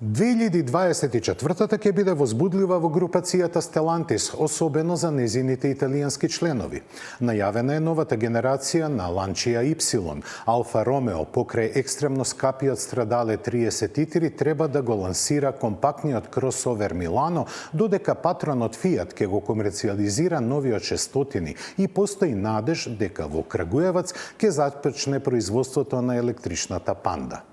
2024 ќе биде возбудлива во групацијата Stellantis, особено за незините италијански членови. Најавена е новата генерација на Lancia Y. Алфа Ромео, покрај екстремно скапиот Stradale 33, треба да го лансира компактниот кросовер Милано, додека патронот Fiat ќе го комерцијализира новиот 600 и постои надеж дека во Крагуевац ќе започне производството на електричната Панда.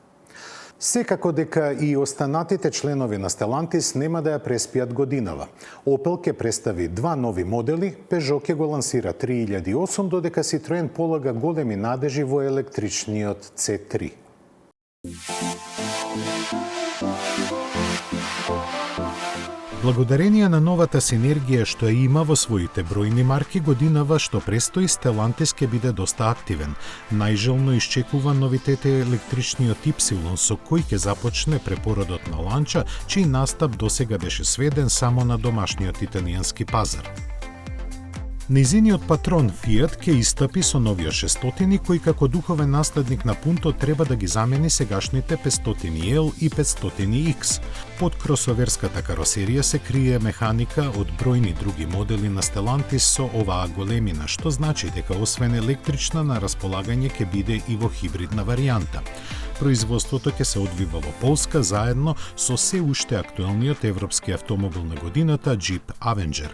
Секако дека и останатите членови на Stellantis нема да ја преспијат годинава. Opel ќе представи два нови модели, Peugeot ќе го лансира 3008, додека Citroen полага големи надежи во електричниот C3. Благодарение на новата синергија што ја има во своите бројни марки, годинава што престои Stellantis ќе биде доста активен. Најжелно исчекува новитет е електричниот Y, со кој ќе започне препородот на Lancia, чиј настап досега беше сведен само на домашниот италијански пазар. Нејзиниот патрон Fiat ќе истапи со новиот 600, кој како духовен наследник на Punto треба да ги замени сегашните 500L и 500X. Под кросоверската каросерија се крие механика од бројни други модели на Stellantis со оваа големина, што значи дека освен електрична на располагање ќе биде и во хибридна варијанта. Производството ќе се одвива во Полска заедно со се уште актуелниот европски автомобил на годината Jeep Avenger.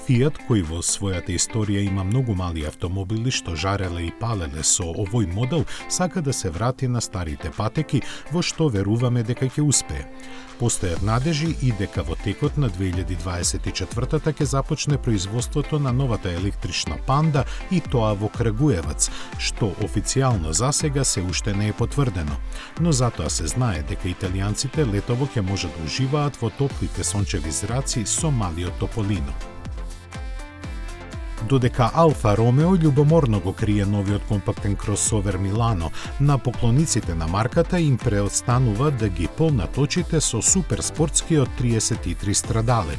Fiat, кој во својата историја има многу мали автомобили што жареле и палеле со овој модел, сака да се врати на старите патеки, во што веруваме дека ќе успее. Постојат надежи и дека во текот на 2024 ќе започне производството на новата електрична Панда и тоа во Крагуевац, што официјално засега се уште не е потврдено. Но затоа се знае дека италијанците летово ќе можат да уживаат во топлите сончеви зраци со малиот Тополино. Додека Алфа Ромео љубоморно го крие новиот компактен кросовер Милано, на поклониците на марката им преостанува да ги полнат очите со суперспортскиот 33 Stradale.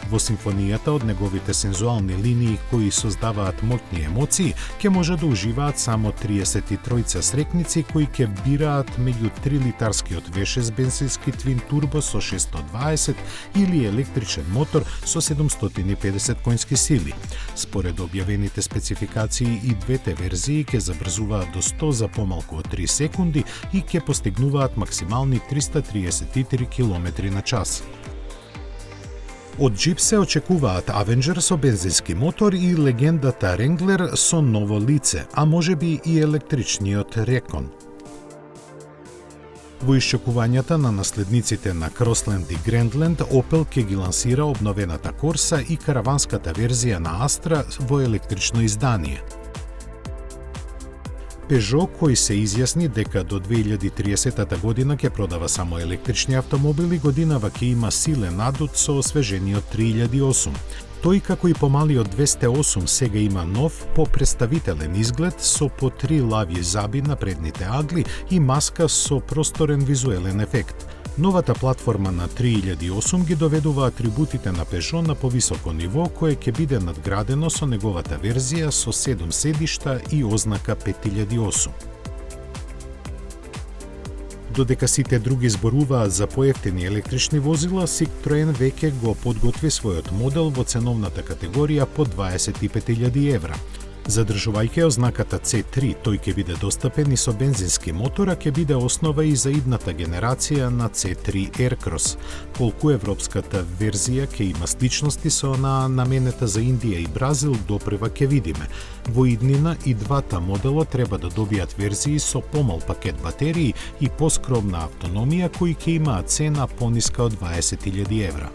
Во симфонијата од неговите сензуални линии кои создаваат моќни емоции, ќе може да уживаат само 33 срекници кои ќе бираат меѓу 3-литарскиот V6 бензински твин турбо со 620 или електричен мотор со 750 конски сили. Според објавените спецификации и двете верзии ќе забрзуваат до 100 за помалку од 3 секунди и ќе постигнуваат максимални 333 км на час. Од Jeep се очекуваат Avenger со бензински мотор и легендата Wrangler со ново лице, а можеби и електричниот Recon. Во исчекувањата на наследниците на Crossland и Grandland, Opel ќе ги лансира обновената Corsa и караванската верзија на Astra во електрично издание. Peugeot, кој се изјасни дека до 2030 година ќе продава само електрични автомобили, годинава ќе има силен адут со освежениот 3008. Тој, како и помалиот 208, сега има нов, попредставителен изглед со по 3 лавји заби на предните агли и маска со просторен визуелен ефект. Новата платформа на 3008 ги доведува атрибутите на Peugeot на повисоко ниво, кое ќе биде надградено со неговата верзија со 7 седишта и ознака 5008. Додека сите други зборуваат за поевтини електрични возила, Citroen веќе го подготви својот модел во ценовната категорија по 25.000 евра. Задржувајќи ознаката C3, тој ќе биде достапен и со бензински мотор, а ќе биде основа и за идната генерација на C3 Aircross. Колку европската верзија ќе има сличности со наменета за Индија и Бразил, допрева ќе видиме. Во иднина и двата модела треба да добијат верзии со помал пакет батерии и поскромна автономија кои ќе имаат цена пониска од 20.000 евра.